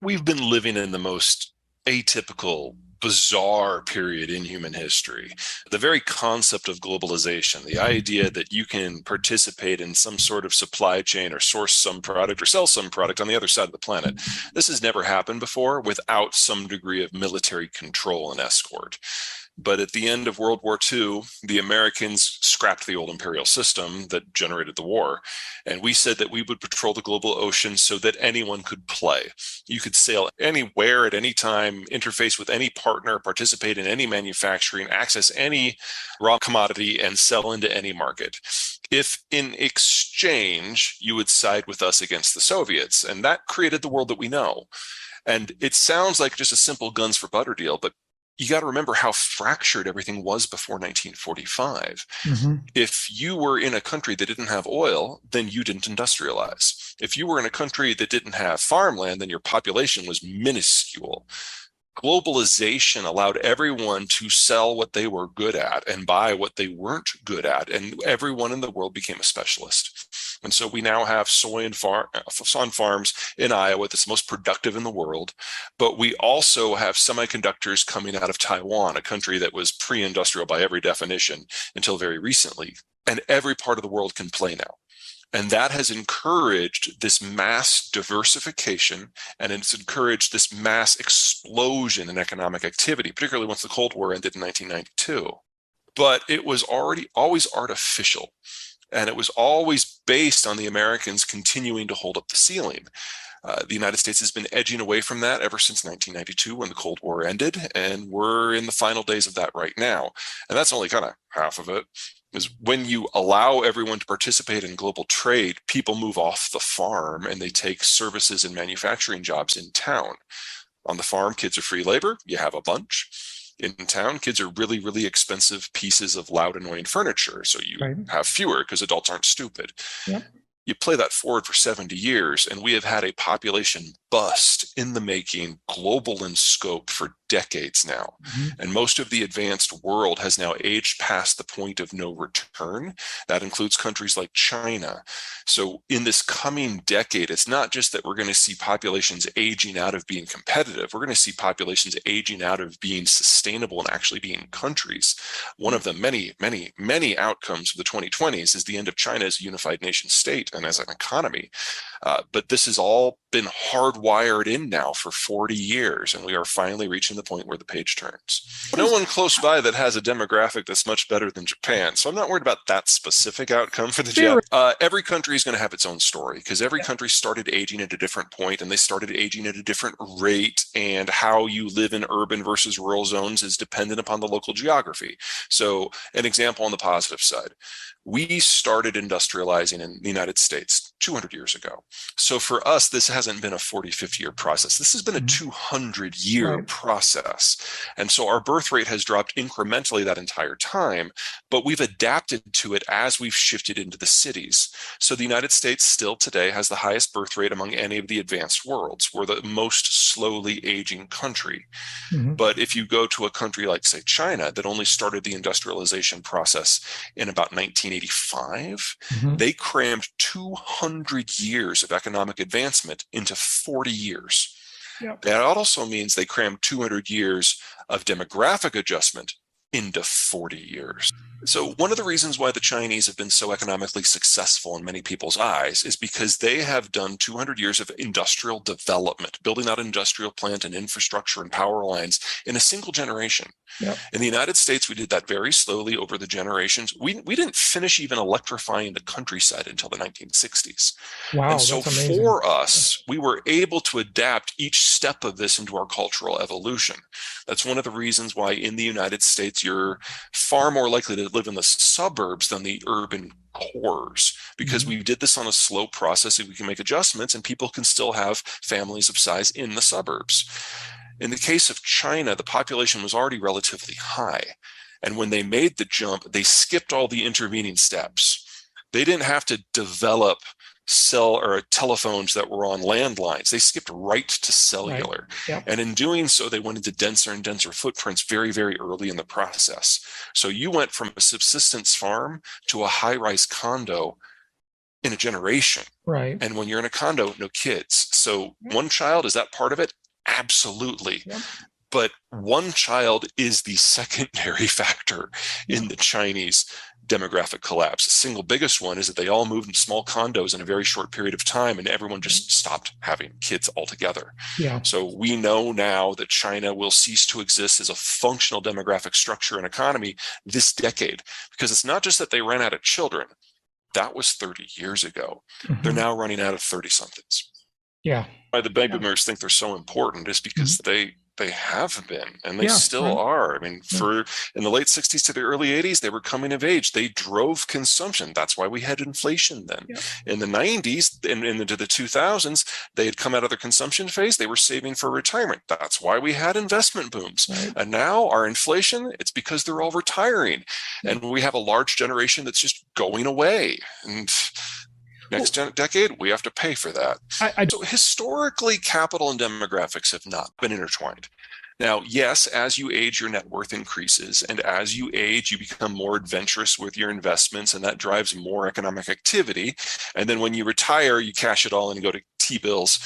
We've been living in the most atypical, bizarre period in human history. The very concept of globalization, the idea that you can participate in some sort of supply chain or source some product or sell some product on the other side of the planet, this has never happened before without some degree of military control and escort. But at the end of World War II, the Americans scrapped the old imperial system that generated the war. And we said that we would patrol the global ocean so that anyone could play. You could sail anywhere at any time, interface with any partner, participate in any manufacturing, access any raw commodity, and sell into any market. If in exchange you would side with us against the Soviets, and that created the world that we know. And it sounds like just a simple guns for butter deal, but you got to remember how fractured everything was before 1945. Hmm. If you were in a country that didn't have oil, then you didn't industrialize. If you were in a country that didn't have farmland, then your population was minuscule. Globalization allowed everyone to sell what they were good at and buy what they weren't good at, and everyone in the world became a specialist. And so we now have soy and on farms in Iowa that's the most productive in the world. But we also have semiconductors coming out of Taiwan, a country that was pre-industrial by every definition until very recently. And every part of the world can play now. And that has encouraged this mass diversification, and it's encouraged this mass explosion in economic activity, particularly once the Cold War ended in 1992. But it was already always artificial. And it was always based on the Americans continuing to hold up the ceiling. The United States has been edging away from that ever since 1992 when the Cold War ended, and we're in the final days of that right now. And that's only kind of half of it. Is when you allow everyone to participate in global trade, people move off the farm and they take services and manufacturing jobs in town. On the farm, kids are free labor. You have a bunch. In town, kids are really, really expensive pieces of loud, annoying furniture. So you Right. have fewer because adults aren't stupid. Yep. You play that forward for 70 years, and we have had a population bust in the making, global in scope for decades now. Hmm. And most of the advanced world has now aged past the point of no return. That includes countries like China. So in this coming decade, it's not just that we're going to see populations aging out of being competitive. We're going to see populations aging out of being sustainable and actually being countries. One of the many, many, many outcomes of the 2020s is the end of China as a unified nation state and as an economy. But this has all been hardwired in now for 40 years, and we are finally reaching the point where the page turns. What No is one close by that has a demographic that's much better than Japan, so I'm not worried about that specific outcome for the theory? Jap. Every country is going to have its own story because every country started aging at a different point, and they started aging at a different rate, and how you live in urban versus rural zones is dependent upon the local geography. So an example on the positive side, we started industrializing in the United States 200 years ago. So for us, this hasn't been a 40, 50-year process. This has been a Mhm. 200-year Right. process. And so our birth rate has dropped incrementally that entire time, but we've adapted to it as we've shifted into the cities. So the United States still today has the highest birth rate among any of the advanced worlds. We're the most slowly aging country. Hmm. But if you go to a country like, say, China, that only started the industrialization process in about 1985, Hmm. they crammed 200 years of economic advancement into 40 years. Yep. That also means they crammed 200 years of demographic adjustment into 40 years. So, one of the reasons why the Chinese have been so economically successful in many people's eyes is because they have done 200 years of industrial development, building out industrial plant and infrastructure and power lines in a single generation. Yep. In the United States, we did that very slowly over the generations. We didn't finish even electrifying the countryside until the 1960s. And Wow, so that's amazing. for us, we were able to adapt each step of this into our cultural evolution. That's one of the reasons why in the United States, you're far more likely to live in the suburbs than the urban cores, because Hmm. we did this on a slow process and we can make adjustments and people can still have families of size in the suburbs. In the case of China, the population was already relatively high. And when they made the jump, they skipped all the intervening steps. They didn't have to develop cell or telephones that were on landlines. They skipped right to Right. cellular. Yep. And in doing so, they went into denser and denser footprints very, very early in the process. So you went from a subsistence farm to a high rise condo in a generation. Right. And when you're in a condo, no kids. So one child, is that part of it? Absolutely. Yep. But one child is the secondary factor Yep. in the Chinese demographic collapse. The single biggest one is that they all moved into small condos in a very short period of time, and everyone just stopped having kids altogether. Yeah. So we know now that China will cease to exist as a functional demographic structure and economy this decade, because it's not just that they ran out of children. That was 30 years ago. They're Hmm. now running out of 30 somethings. Yeah. Why the baby Yeah. boomers think they're so important is Mhm. because they have been, and they Yeah. still Right. are. I mean, Yeah. for in the late 60s to the early 80s, they were coming of age. They drove consumption. That's why we had inflation then. Yeah. In the 90s and into the 2000s, they had come out of their consumption phase. They were saving for retirement. That's why we had investment booms. Right. And now our inflation, it's because they're all retiring. Yeah. And we have a large generation that's just going away. And Well, next decade, we have to pay for that. I So historically, capital and demographics have not been intertwined. Now, yes, as you age, your net worth increases. And as you age, you become more adventurous with your investments, and that drives more economic activity. And then when you retire, you cash it all and go to T-bills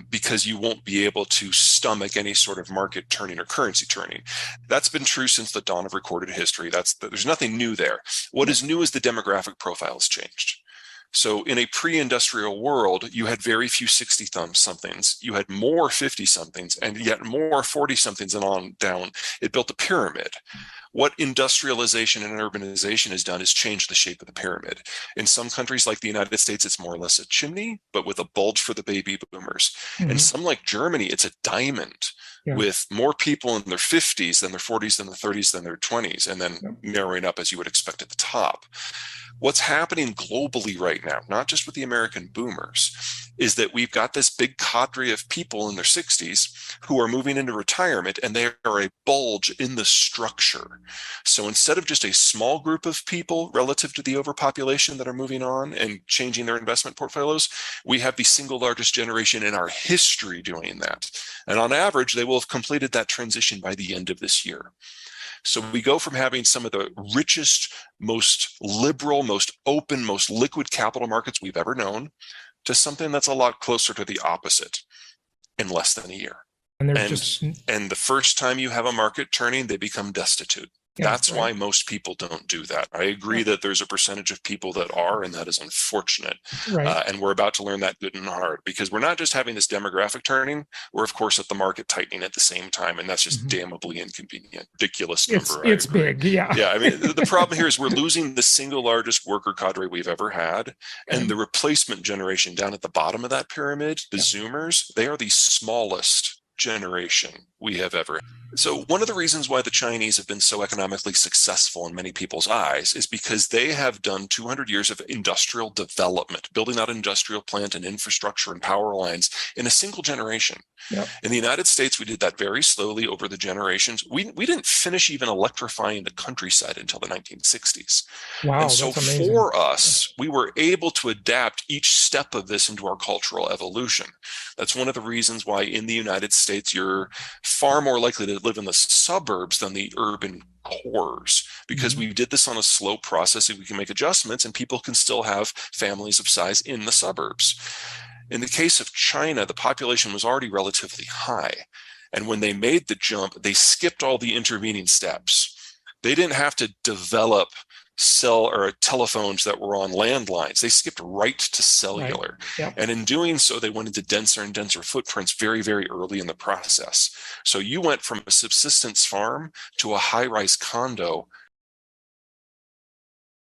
because you won't be able to stomach any sort of market turning or currency turning. That's been true since the dawn of recorded history. There's nothing new there. What is new is the demographic profile has changed. So in a pre-industrial world, you had very few 60 somethings. You had more 50 somethings and yet more 40 somethings and on down. It built a pyramid. What industrialization and urbanization has done is change the shape of the pyramid. In some countries like the United States, it's more or less a chimney, but with a bulge for the baby boomers. In Mhm. some like Germany, it's a diamond Yeah. with more people in their 50s than their 40s than their 30s than their 20s, and then Yep. narrowing up as you would expect at the top. What's happening globally right now, not just with the American boomers, is that we've got this big cadre of people in their 60s who are moving into retirement, and they are a bulge in the structure. So instead of just a small group of people relative to the overpopulation that are moving on and changing their investment portfolios, we have the single largest generation in our history doing that. And on average, they will have completed that transition by the end of this year. So we go from having some of the richest, most liberal, most open, most liquid capital markets we've ever known to something that's a lot closer to the opposite in less than a year. And there's And just and the first time you have a market turning, they become destitute. yeah. That's Right. why most people don't do that. I agree Yeah. that there's a percentage of people that are, and that is unfortunate. Right. And we're about to learn that good and hard because we're not just having this demographic turning, we're of course at the market tightening at the same time, and that's just Mhm. damnably inconvenient. Ridiculous It's number, I it's agree. big. Yeah. Yeah, I mean the problem here is we're losing the single largest worker cadre we've ever had, and Okay. the replacement generation down at the bottom of that pyramid, the Yeah. Zoomers, they are the smallest generation we have ever. So one of the reasons why the Chinese have been so economically successful in many people's eyes is because they have done 200 years of industrial development, building out industrial plant and infrastructure and power lines in a single generation. Yep. In the United States, we did that very slowly over the generations. We didn't finish even electrifying the countryside until the 1960s. And Wow, so that's amazing. for us, we were able to adapt each step of this into our cultural evolution. That's one of the reasons why in the United States, you're far more likely to live in the suburbs than the urban cores because Mhm. we did this on a slow process and we can make adjustments and people can still have families of size in the suburbs. In the case of China, the population was already relatively high. And when they made the jump, they skipped all the intervening steps. They didn't have to develop cell or telephones that were on landlines. They skipped right to Right. cellular. Yep. And in doing so, they went into denser and denser footprints very, very early in the process. So you went from a subsistence farm to a high rise condo